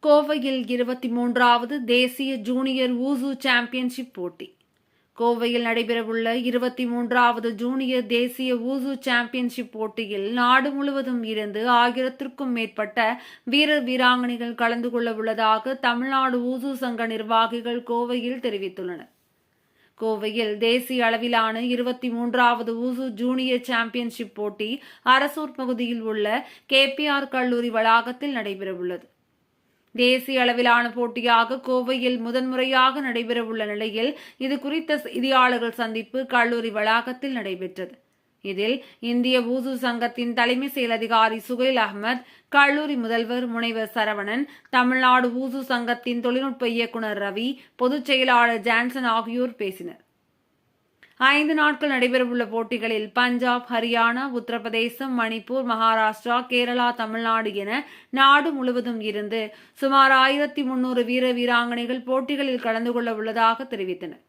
கோவையில் 23வது தேசிய junior வூசு championship போட்டி. கோவையில் நடைபெறவுள்ள 23வது ஜூனியர் தேசிய வூசு சாம்பியன்ஷிப் போட்டியில் நாடு முழுவதும் இருந்து 1000க்கும் மேற்பட்ட வீரர் வீராங்கனைகள் கலந்து கொள்ள உள்ளதாக தமிழ்நாடு வூசு சங்க நிர்வாகிகள் கோவையில் தெரிவித்துள்ளனர். கோவையில் தேசிய அளவிலான 23வது வூசு ஜூனியர் சாம்பியன்ஷிப் போட்டி அரசூர் பகுதியில் உள்ள KPR கல்லூரி வளாகத்தில் நடைபெறவுள்ளது. தேசிய அளவிலான போட்டியாக கோவையில் முதன்முறையாக நடைபெறவுள்ள நிலையில் இது குறித்த செய்தியாளர்கள் சந்திப்பு கல்லூரி வளாகத்தில் நடைபெற்றது. இதில் இந்திய வூசு சங்கத்தின் தலைமை செயல் அதிகாரி சுகைல் அகமது, கல்லூரி முதல்வர் முனைவர் சரவணன், தமிழ்நாடு வூசு சங்கத்தின் தொழில்நுட்ப இயக்குநர் ரவி, பொதுச் செயலாளர் ஜான்சன் ஆகியோர் பேசினர். 5 நாட்கள் நடைபெறவுள்ள போட்டிகளில் பஞ்சாப், ஹரியானா, உத்தரப்பிரதேசம், மணிப்பூர், மகாராஷ்டிரா, கேரளா, தமிழ்நாடு என நாடு முழுவதும் இருந்து சுமார் 1300 வீரர் வீராங்கனைகள் போட்டிகளில் கலந்து கொள்ள உள்ளதாக தெரிவித்தனர்.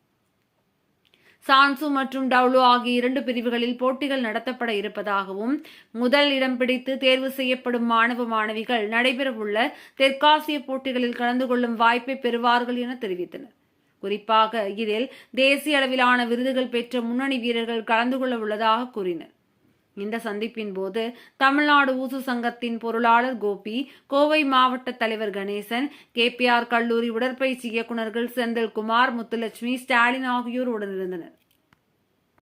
சான்சு மற்றும் டவுலு ஆகிய 2 பிரிவுகளில் போட்டிகள் நடத்தப்பட இருப்பதாகவும், முதல் இடம் பிடித்து தேர்வு செய்யப்படும் மாணவ மாணவிகள் நடைபெறவுள்ள தெற்காசிய போட்டிகளில் கலந்து கொள்ளும் வாய்ப்பை பெறுவார்கள் என தெரிவித்தனர். குறிப்பாக இதில் தேசிய அளவிலான விருதுகள் பெற்ற முன்னணி வீரர்கள் கலந்து கொள்ள உள்ளதாக கூறினர். இந்த சந்திப்பின் போது தமிழ்நாடு வூசு சங்கத்தின் பொருளாளர் கோபி, கோவை மாவட்ட தலைவர் கணேசன், KPR கல்லூரி உடற்பயிற்சி இயக்குநர்கள் செந்தில்குமார், முத்துலட்சுமி, ஸ்டாலின் ஆகியோர் உடனிருந்தனர்.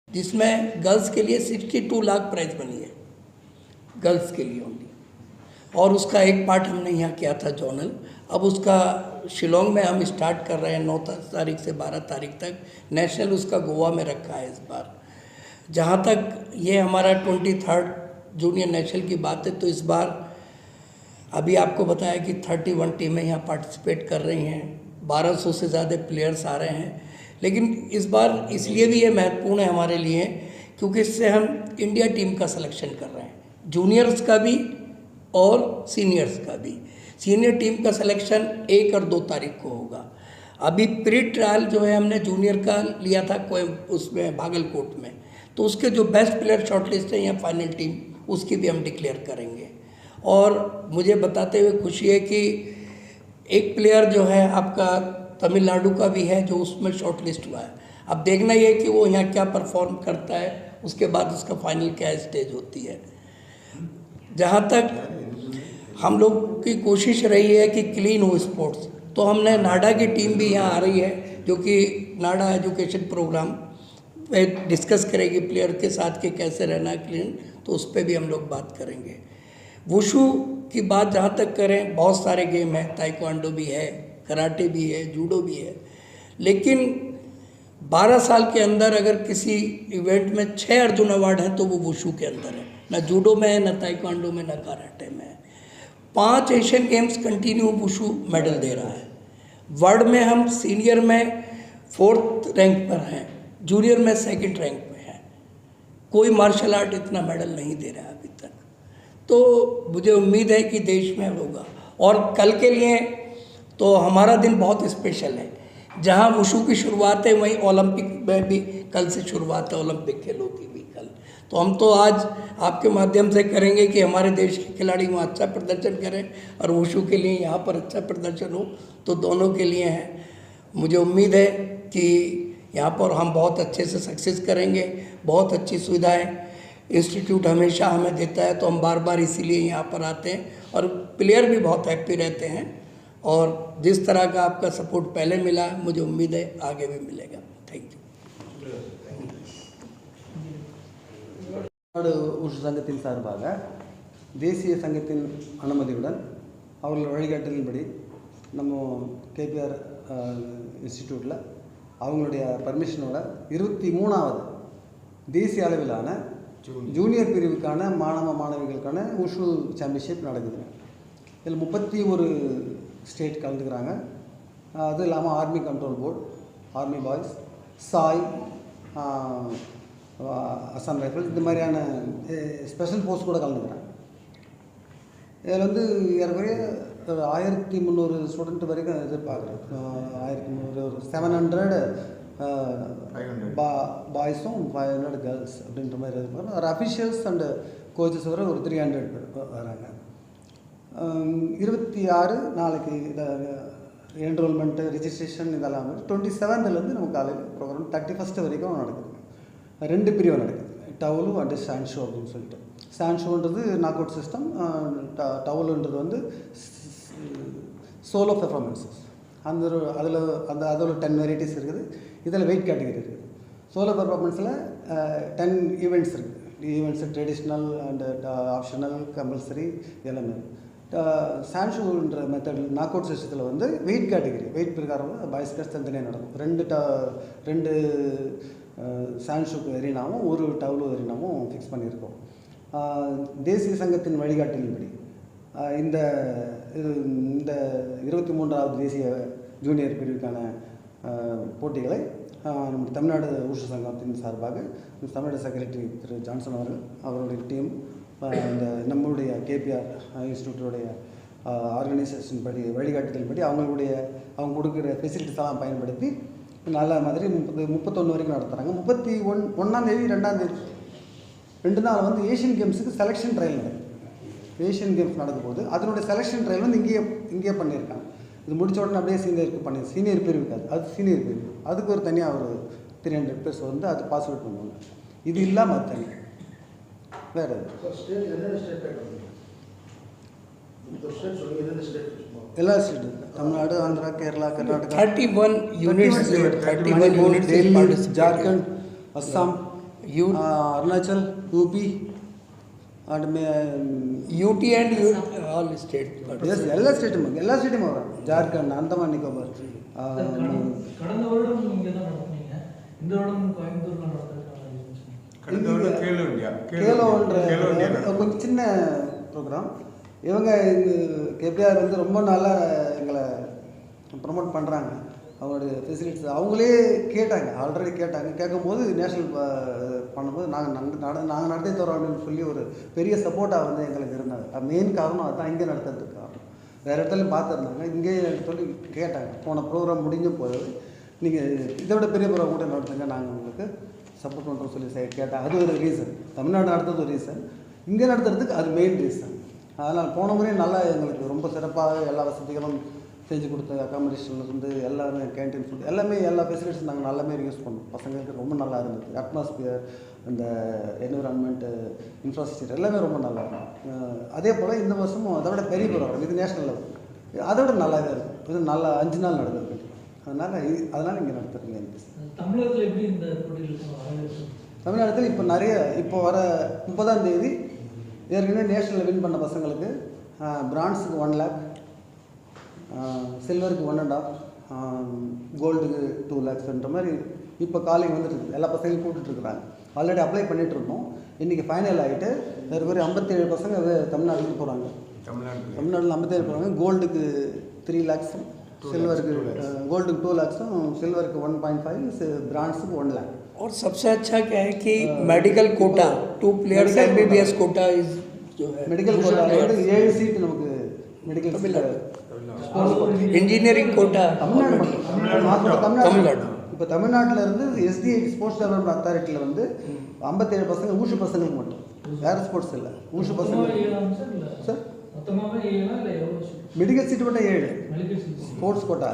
जिसमें गर्ल्स के लिए 62 लाख प्राइज बनी है, गर्ल्स के लिए ओनली। और उसका एक पार्ट हमने यहाँ किया था जोनल। अब उसका शिलोंग में हम स्टार्ट कर रहे हैं 9 तारीख से 12 तारीख तक। नेशनल उसका गोवा में रखा है इस बार। जहाँ तक ये हमारा 23rd जूनियर नेशनल की बात है, तो इस बार अभी आपको बताया कि 31 टीमें यहाँ पार्टिसिपेट कर रही हैं, 1200 से ज़्यादा प्लेयर्स आ रहे हैं। लेकिन इस बार इसलिए भी ये महत्वपूर्ण है हमारे लिए क्योंकि इससे हम इंडिया टीम का सिलेक्शन कर रहे हैं, जूनियर्स का भी और सीनियर्स का भी। सीनियर टीम का सिलेक्शन 1 और 2 तारीख को होगा। अभी प्री ट्रायल जो है हमने जूनियर का लिया था कोई उसमें भागलकोट में, तो उसके जो बेस्ट प्लेयर शॉर्टलिस्ट है या फाइनल टीम उसकी भी हम डिक्लेयर करेंगे। और मुझे बताते हुए खुशी है कि एक प्लेयर जो है आपका तमिलनाडु का भी है जो उसमें शॉर्टलिस्ट हुआ है। अब देखना ये कि वो यहाँ क्या परफॉर्म करता है, उसके बाद उसका फाइनल क्या स्टेज होती है। जहाँ तक हम लोग की कोशिश रही है कि क्लीन हो स्पोर्ट्स, तो हमने नाडा की टीम भी यहाँ आ रही है जो कि नाडा एजुकेशन प्रोग्राम पे डिस्कस करेगी प्लेयर के साथ कि कैसे रहना है क्लीन, तो उस पर भी हम लोग बात करेंगे। वुशु की बात जहाँ तक करें, बहुत सारे गेम हैं, ताइक्वांडो भी है, कराटे भी है, जूडो भी है, लेकिन 12 साल के अंदर अगर किसी इवेंट में 6 अर्जुन अवार्ड हैं तो वो वुशु के अंदर है, ना जूडो में है, ना ताइक्वांडो में, ना कराटे में है। 5 Asian games continue wushu medal दे रहा है। वर्ल्ड में हम सीनियर में 4th रैंक पर हैं, जूनियर में 2nd रैंक पे हैं। कोई मार्शल आर्ट इतना मेडल नहीं दे रहा है अभी तक, तो मुझे उम्मीद है कि देश में होगा। और कल के लिए तो हमारा दिन बहुत स्पेशल है। जहाँ वुशु की शुरुआत है वहीं ओलंपिक में भी कल से शुरुआत है, ओलंपिक खेलों की भी कल। तो हम तो आज आपके माध्यम से करेंगे कि हमारे देश के खिलाड़ी वहाँ अच्छा प्रदर्शन करें और वुशु के लिए यहाँ पर अच्छा प्रदर्शन हो, तो दोनों के लिए है। मुझे उम्मीद है कि यहाँ पर हम बहुत अच्छे से सक्सेस करेंगे। बहुत अच्छी सुविधाएं इंस्टीट्यूट हमेशा हमें देता है, तो हम बार बार इसीलिए यहाँ पर आते हैं और प्लेयर भी बहुत हैप्पी रहते हैं। और जिस तरह का आपका सपोर्ट पहले मिला, मुझे उम्मीद है आगे भी मिलेगा। Thank you. வூசு சங்கத்தின் சார்பாக தேசிய சங்கத்தின் அனுமதியுடன் அவர்கள் வழிகாட்டலின்படி நம்ம KPR இன்ஸ்டிடியூட்டில் அவங்களுடைய பர்மிஷனோட 23வது தேசிய அளவிலான ஜூனியர் பிரிவுக்கான மாணவ மாணவிகளுக்கான வூசு சாம்பியன்ஷிப் நடக்குதுங்க. இதில் 31 ஸ்டேட் கலந்துக்கிறாங்க. அது இல்லாமல் army control board, army boys, Sai, Assam rifles, இந்த மாதிரியான ஸ்பெஷல் ஃபோர்ஸ் கூட கலந்துக்கிறாங்க. இதில் வந்து ஏறக்குறைய 1300 ஸ்டூடெண்ட் வரைக்கும் எதிர்பார்க்குறேன். 1300 700 பாய்ஸும் 500 கேர்ள்ஸ் அப்படின்ற மாதிரி எதிர்பார்க்குறோம். ஒரு அஃபிஷியல்ஸ் அண்டு கோச்சஸ் வர ஒரு 300 பேர் வராங்க. 26 நாளைக்கு என்ரோல்மெண்ட்டு ரிஜிஸ்ட்ரேஷன் இதெல்லாம் 27லேருந்து நம்ம காலையில் ப்ரோக்ராம் 31 வரைக்கும் நடக்குது. 2 பிரிவு நடக்குது, டவுலு அண்டு சாண்ட் ஷோ அப்படின்னு சொல்லிட்டு. சாண்ட் ஷோன்றது நாக் அவுட் சிஸ்டம், டவுலுன்றது வந்து சோலோ பெர்ஃபார்மன்ஸஸ். அதில் 10 வெரைட்டிஸ் இருக்குது. இதில் வெயிட் கேட்டகரி இருக்குது. சோலோ பெர்ஃபார்மன்ஸில் 10 ஈவெண்ட்ஸ் இருக்குது. Events traditional and optional, compulsory எல்லாமே. சான்ஷூன்ற மெத்தடில் நாக் அவுட் சிஸ்டத்தில் வந்து வெயிட் கேட்டகரி, வெயிட் பிரகாரம் பாய்ஸ் கேர்ள்ஸ் தனித்தனியாக நடக்கும். 2 சான்ஷூக்கு எரினாவும் 1 டவுலு எரினாவும் ஃபிக்ஸ் பண்ணியிருக்கோம். தேசிய சங்கத்தின் வழிகாட்டின்படி இந்த 23வது தேசிய ஜூனியர் பிரிவுக்கான போட்டிகளை நம்ம தமிழ்நாடு ஊஷு சங்கத்தின் சார்பாக தமிழ்நாடு செக்ரட்டரி திரு ஜான்சன் அவருடைய டீம் இந்த நம்மளுடைய கேபிஆர் இன்ஸ்டியூட்டோடைய ஆர்கனைசேஷன் படி வழிகாட்டுதல் படி அவங்க கொடுக்குற ஃபெசிலிட்டிஸ் எல்லாம் பயன்படுத்தி நல்ல மாதிரி 31 வரைக்கும் நடத்துகிறாங்க. 31ஆம் தேதி 2ஆம் தேதி 2 நாள் வந்து ஏஷியன் கேம்ஸுக்கு செலெக்ஷன் ட்ரையல் நடக்குது. ஏஷியன் கேம்ஸ் நடக்கும்போது அதனுடைய செலெக்ஷன் ட்ரையல் வந்து இங்கேயே பண்ணியிருக்காங்க. இது முடிச்ச உடனே அப்படியே சீனியர் பிரிவு இருக்காது, அது சீனியர் பிரிவு. அதுக்கு ஒரு தனியாக ஒரு 300 பேர்ஸ் வந்து அது பாசிபிள் பண்ணுவாங்க. இது இல்லாமல் அது தனி வேறு எல்லா state Tamil Nadu, Andhra, Kerala, Karnataka 31 units, 31 units, Delhi, Jharkhand, Assam, Arunachal, UP and UT and all states. Yes, எல்லா ஸ்டேட்டும் வரும். ஜார்க்கண்ட், அந்தமான் நிக்கோபார். கடந்த வருடம் இங்கே தான் நடத்துனீங்க, இந்த வருடம் கோயம்புத்தூர்ல கேலோன்ற கொஞ்சம் சின்ன ப்ரோக்ராம். இவங்க கேபிஆர் வந்து ரொம்ப நல்லா எங்களை ப்ரொமோட் பண்ணுறாங்க. அவங்களுடைய ஃபெசிலிட்டிஸ் அவங்களே ஆல்ரெடி கேட்கும்போது நேஷ்னல் பண்ணும்போது நாங்கள் நடத்தி தரோம் அப்படின்னு சொல்லி ஒரு பெரிய சப்போர்ட்டாக வந்து எங்களுக்கு இருந்தாங்க. மெயின் காரணம் அதுதான் இங்கே நடத்துறதுக்கு காரணம். வேறு இடத்துலையும் பார்த்துருந்தாங்க, இங்கே சொல்லி கேட்டாங்க. போன ப்ரோக்ராம் முடிஞ்ச போது நீங்கள் இதை விட பெரிய ப்ரோக்ராம் கூட நடத்துங்க, நாங்கள் உங்களுக்கு சப்போர்ட் பண்ணுறோம் சொல்லி கேட்டாங்க. அது ஒரு ரீசன். தமிழ்நாடு நடத்துறது ஒரு ரீசன், இங்கே நடத்துறதுக்கு அது மெயின் ரீசன். அதனால் போன முறையும் நல்லா எங்களுக்கு ரொம்ப சிறப்பாக எல்லா வசதிகளும் செஞ்சு கொடுத்த அக்காமடேஷன்ல இருந்து எல்லாமே கேன்டீன் ஃபுட் எல்லாமே எல்லா ஃபெசிலிட்டிஸும் நாங்கள் நல்லாமே யூஸ் பண்ணோம். பசங்களுக்கு ரொம்ப நல்லா இருந்தது. அட்மாஸ்பியர், இந்த என்விரான்மெண்ட்டு, இன்ஃப்ராஸ்ட்ரக்சர் எல்லாமே ரொம்ப நல்லா இருக்கும். அதே போல் இந்த வருஷமும் அதை விட பெரிய ப்ரோக்ராம், இது நேஷனல் லெவல், அதை விட நல்லாவே இருக்கும். இது நல்லா 5 நாள் நடக்குது. அதனால் இங்கே நடத்துறீங்க. தமிழகத்தில் எப்படி இந்த போட்டியில் தமிழ்நாட்டில் இப்போ வர 30ஆம் தேதி ஏற்கனவே நேஷனலில் வின் பண்ண பசங்களுக்கு பிரான்ஸுக்கு 1 lakh, சில்வருக்கு 1.5, கோல்டுக்கு 2 lakhsன்ற மாதிரி இப்போ காலிங் வந்துட்டு இருக்குது. எல்லா பசங்களையும் கூப்பிட்டுருக்குறாங்க. ஆல்ரெடி அப்ளை பண்ணிகிட்டு இருந்தோம். இன்றைக்கி ஃபைனல் ஆகிட்டு வேறு 57 பசங்க தமிழ்நாட்டுக்கு போகிறாங்க. தமிழ்நாட்டில் 57 போகிறாங்க. கோல்டுக்கு 3 lakhs, silver gold 2 lakh, silver के 1.5, ब्रांड्स को 1 लाख। और सबसे अच्छा क्या है कि medical quota 2 players MBBS quota is जो है मेडिकल कोटा 7 सीट நமக்கு மெடிக்கல் இன்ஜினியரிங் கோட்டா தமிழ்நாடு. இப்போ தமிழ்நாட்டில் இருந்து SDI ஸ்போர்ட்ஸ் டெவலப்மெண்ட் அத்தாரிட்டியில் வந்து 57 பசங்க ஊஷு பசங்களுக்கு மட்டும், வேறு ஸ்போர்ட்ஸ் இல்லை, ஊஷு பசங்க சார். மெடிக்கல் சீட்டு மட்டும் 7 ஸ்போர்ட்ஸ் கோட்டா,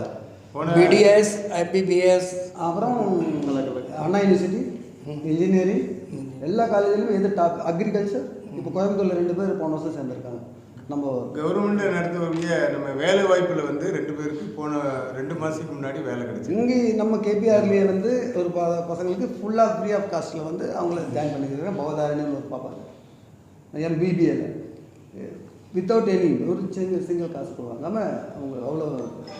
BDS MBBS, அப்புறம் அண்ணா யூனிவர்சிட்டி, இன்ஜினியரிங், எல்லா காலேஜிலும் எது டாப். அக்ரிகல்ச்சர் இப்போ கோயம்புத்தூரில் 2 பேர் போன வருஷம் சேர்ந்துருக்காங்க. நம்ம கவர்மெண்ட் நடத்தக்கூடிய நம்ம வேலை வாய்ப்பில் வந்து 2 பேருக்கு போன 2 மாதத்துக்கு முன்னாடி வேலை கிடச்சி. இங்கே நம்ம KPRலேயே வந்து ஒரு பசங்களுக்கு ஃபுல்லாக ஃப்ரீ ஆஃப் காஸ்ட்டில் வந்து அவங்கள ஜாயின் பண்ணிக்கிறேன். பவதாரணின்னு ஒரு பாப்பா MBBAல வித்தவுட் எனி ஒரு சிங்கிள் காசு போடுவாங்க. நம்ம அவங்க அவ்வளோ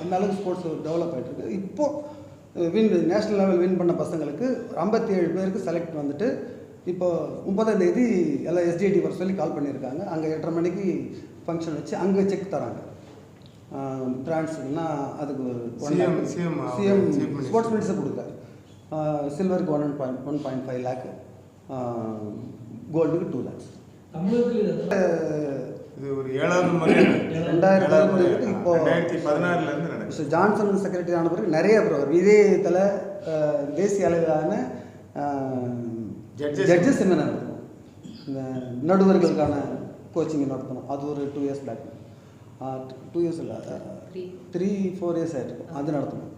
அந்த அளவுக்கு ஸ்போர்ட்ஸ் டெவலப் ஆகிட்டுருக்கு. இப்போது நேஷ்னல் லெவல் வின் பண்ண பசங்களுக்கு 57 பேருக்கு செலக்ட் வந்துட்டு இப்போ 30ஆம் தேதி எல்லாம் SDIT வர சொல்லி கால் பண்ணியிருக்காங்க. அங்கே 8:30 மணிக்கு ஃபங்க்ஷன் வச்சு அங்கே செக் தராங்க. பிரான்ஸுக்குன்னா அதுக்கு சிஎம் ஸ்போர்ட்ஸ் மினிஸ்டர் கொடுத்தாரு. சில்வருக்கு 1.5 lakh, கோல்டுக்கு 2 lakhs. இது ஒரு 7வது முறை 2016 இப்போ 2016 நடக்குது. ஜான்சன் செக்ரட்டரி ஆன பிறகு நிறைய ப்ரோக்ராம் இதே இதில் தேசிய அளவிலான ஜட்ஜஸ் செமினார் நடத்தணும். இந்த நடுவர்களுக்கான கோச்சிங் நடத்தணும். அது ஒரு 2 years பேக். 2 இயர்ஸ் இல்லை 3-4 இயர்ஸ் ஆகிருக்கும். அது நடத்தணும்.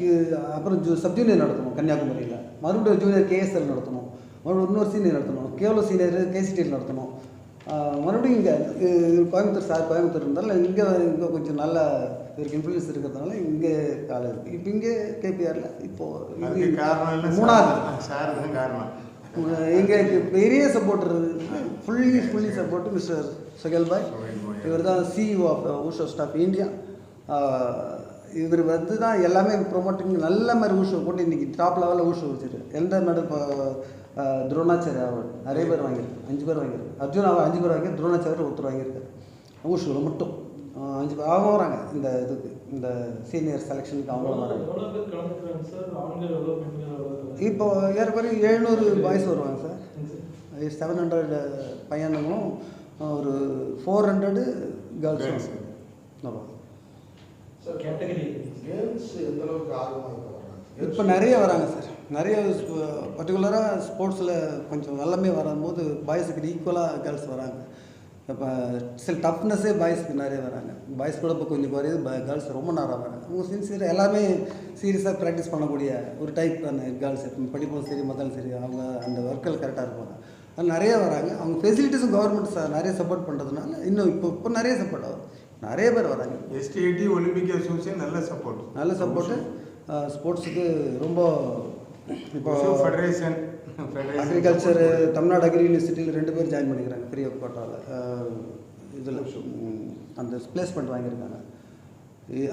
இது அப்புறம் சப்ஜூனியர் நடத்தணும் கன்னியாகுமரியில். மறுபடியும் ஜூனியர் கேஎஸ்எல் நடத்தணும். மறுபடியும் இன்னொரு சீனியர் நடத்தணும். கேவலம் சீனியர் கேசிடியில் நடத்தணும். மறுபடியும் இங்கே கோயம்புத்தூர் இருந்தாலும் இங்கே கொஞ்சம் நல்ல இவருக்கு இன்ஃப்ளூயன்ஸ் இருக்கிறதுனால இங்கே காலை இருக்குது. இப்போ இங்கே கேபிஆரில் இப்போது காரணம் 3வது காரணம் எங்களுக்கு பெரிய supporter fully support mister Suhel பாய். இவர் தான் சிஇஓ ஆஃப் ஊஷோ ஸ்டாஃப் இந்தியா. இவர் வந்து தான் எல்லாமே ப்ரொமோட்டிங் நல்ல மாதிரி ஊஷோ போட்டு இன்றைக்கி டாப் லெவலில் ஊஷோ வச்சுருக்கு. எந்த மெடல் இப்போ துரோணாச்சாரிய அவார்டு நிறைய பேர் வாங்கியிருக்கு. 5 பேர் வாங்கியிருக்கு. அர்ஜுன் அவார்டு 5 பேர் வாங்கி துரோணாச்சாரியர் ஒருத்தர் வாங்கியிருக்காரு. ஊஷோவில் மட்டும் 5 பேர் அவங்க வராங்க. இந்த இந்த சீனியர் செலெக்ஷனுக்கு அவங்க வராங்க. இப்போ ஏற்கனவே 700 பாய்ஸ் வருவாங்க சார். 700 பையனுங்களும் ஒரு 400 கேர்ள்ஸ் வருவாங்க. இப்போ நிறைய வராங்க சார். நிறைய பர்டிகுலராக ஸ்போர்ட்ஸில் கொஞ்சம் எல்லாமே வரும்போது பாய்ஸுக்கு ஈக்குவலாக கேர்ள்ஸ் வராங்க. இப்போ சில டஃப்னஸ்ஸே பாய்ஸுக்கு நிறைய வராங்க. பாய்ஸ் கூட இப்போ கொஞ்சம் குறையுது. கேர்ள்ஸ் ரொம்ப நேரம் வராங்க. அவங்க சின்சியராக எல்லாமே சீரியஸாக ப்ராக்டிஸ் பண்ணக்கூடிய ஒரு டைப் அந்த கேர்ள்ஸ். படிப்பும் சரி மொத்தம் சரி அவங்க அந்த ஒர்க்கில் கரெக்டாக இருப்பாங்க. அது நிறைய வராங்க. அவங்க ஃபெசிலிட்டிஸும் கவர்மெண்ட் நிறைய சப்போர்ட் பண்ணுறதுனால இன்னும் இப்போ நிறைய சப்போர்ட் ஆகும். நிறைய பேர் வராங்க. STAT ஒலிம்பிக் அசோசியேஷன் நல்ல சப்போர்ட்டு ஸ்போர்ட்ஸுக்கு ரொம்ப. இப்போ ஃபெடரேஷன் அக்ரிகல்ச்சர் தமிழ்நாடு அக்ரி யூனிவர்சிட்டியில் 2 பேர் ஜாயின் பண்ணிக்கிறாங்க ஃப்ரீ ஆஃப் கோட்டாவில். இதில் அந்த பிளேஸ்மெண்ட் வாங்கியிருக்காங்க.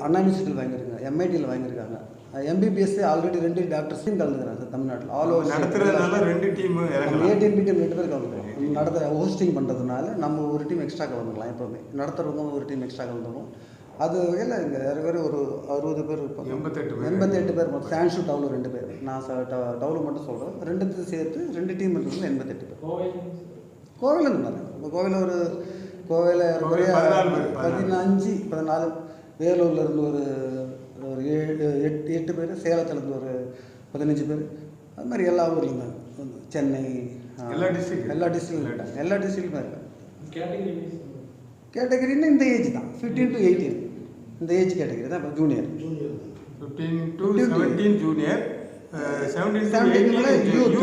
அண்ணா யூனிவர்சிட்டியில் வாங்கியிருக்காங்க. MITயில் வாங்கியிருக்காங்க. MBBS ஆல்ரெடி 2 டாக்டர்ஸையும் கலந்துக்கிறாங்க சார் தமிழ்நாட்டில். ஆல் ஓவர் நடத்துறதுனால 2 டீம் A-team B-team 2 பேர் கலந்துக்கிறோம். நடத்த ஹோஸ்டிங் பண்ணுறதுனால நம்ம ஒரு டீம் எக்ஸ்ட்ரா கலந்துக்கலாம். எப்போவுமே நடத்துறவங்க ஒரு டீம் எக்ஸ்ட்ரா கலந்துருவோம். அது வகையில் இங்கே வேறு ஒரு 60 பேர் இருப்பாங்க. 88 பேர் மொத்தம். சான்ஷு டவுலு 2 பேர். நான் டவுலு மட்டும் சொல்கிறேன். 2 சேர்த்து 2 டீம் இருக்கிறது 88 பேர். கோவையில் இருந்தாங்க. இப்போ கோவையில் 14 வேலூர்லேருந்து ஒரு 8 பேர், சேலத்துலேருந்து ஒரு 15 பேர், அது மாதிரி எல்லா ஊரில் இருந்தாங்க. சென்னை எல்லா டிஸ்ட்ரிக்ட்லையும் இருக்காங்க. கேட்டகரின்னு இந்த ஏஜ் தான் 15 to 18 இந்த ஏஜ் கேட்டகரி தான். இப்போ ஜூனியர் 15 to 17 ஜூனியர், 17 மேலே யூத்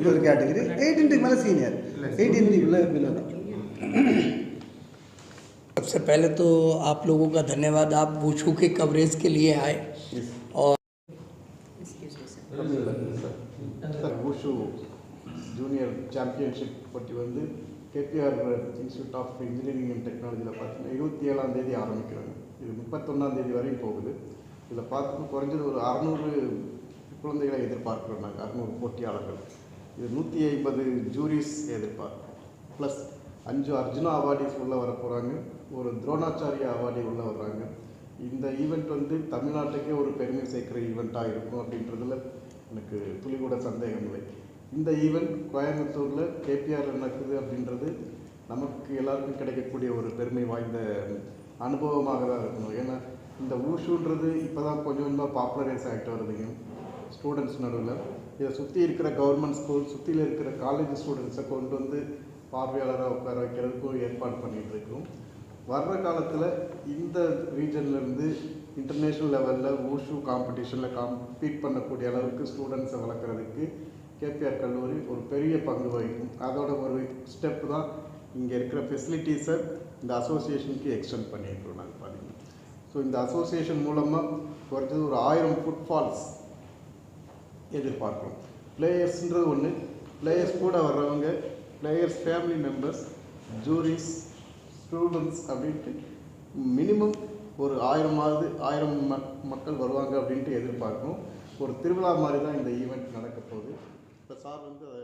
ஒரு கேட்டகரி, 18 மேலே சீனிयर, 18 बिलो தான். सबसे पहले तो आप लोगों का धन्यवाद, आप वुशु के कवरेज के लिए आए. और वुशु जूनियर चैंपियनशिप போட்டி வந்து KPR institute of engineering and டெக்னாலஜியில் பார்த்தீங்கன்னா 27ஆம் தேதி ஆரம்பிக்கிறாங்க. இது 31ஆம் தேதி வரையும் போகுது. இதில் பார்த்து குறைஞ்சது ஒரு 600 குழந்தைகளை எதிர்பார்க்குறோம் நாங்கள். 600 போட்டியாளர்கள். இது 150 ஜூரிஸ் எதிர்பார்க்குறோம். ப்ளஸ் 5 அர்ஜுனா அவார்டிஸ் உள்ளே வர போகிறாங்க. ஒரு துரோணாச்சாரிய அவார்டி உள்ளே வர்றாங்க. இந்த ஈவெண்ட் வந்து தமிழ்நாட்டுக்கே ஒரு பெருமை சேர்க்குற ஈவெண்ட்டாக இருக்கும் அப்படின்றதுல எனக்கு துளி கூட சந்தேகம் இல்லை. இந்த ஈவெண்ட் கோயம்புத்தூரில் கேபிஆரில் நடக்குது அப்படின்றது நமக்கு எல்லாருக்கும் கிடைக்கக்கூடிய ஒரு பெருமை வாய்ந்த அனுபவமாக தான் இருக்கணும். ஏன்னா இந்த ஊஷுன்றது இப்போ தான் கொஞ்சம் கொஞ்சமாக பாப்புலரைஸ் ஆகிட்டு வருதுங்க ஸ்டூடெண்ட்ஸ் நடுவில். இதை சுற்றி இருக்கிற கவர்மெண்ட் ஸ்கூல், சுற்றியில் இருக்கிற காலேஜ் ஸ்டூடெண்ட்ஸை கொண்டு வந்து பார்வையாளராக உட்கார வைக்கிறதுக்கும் ஏற்பாடு பண்ணிகிட்டு இருக்கோம். வர்ற காலத்தில் இந்த ரீஜன்லேருந்து இன்டர்நேஷ்னல் லெவலில் ஊஷு காம்படிஷனில் காம்பீட் பண்ணக்கூடிய அளவுக்கு ஸ்டூடெண்ட்ஸை வளர்க்குறதுக்கு கேபிஆர் கல்லூரி ஒரு பெரிய பங்கு வகிக்கும். அதோட ஒரு ஸ்டெப்பு தான் இங்கே இருக்கிற ஃபெசிலிட்டிஸை இந்த அசோசியேஷனுக்கு எக்ஸ்டெண்ட் பண்ணியிருக்கிறோம் நாங்கள் பார்த்தீங்கன்னா. ஸோ இந்த அசோசியேஷன் மூலமாக குறைஞ்சது ஒரு 1000 ஃபுட்ஃபால்ஸ் எதிர்பார்க்குறோம். பிளேயர்ஸ்ன்றது ஒன்று, பிளேயர்ஸ் கூட வர்றவங்க, players family members, juris, students அப்படின்ட்டு மினிமம் ஒரு 1000 மக்கள் வருவாங்க அப்படின்ட்டு எதிர்பார்க்கணும். ஒரு திருவிழா மாதிரி தான் இந்த ஈவெண்ட் நடக்க போகுது. இப்போ சார் வந்து அதை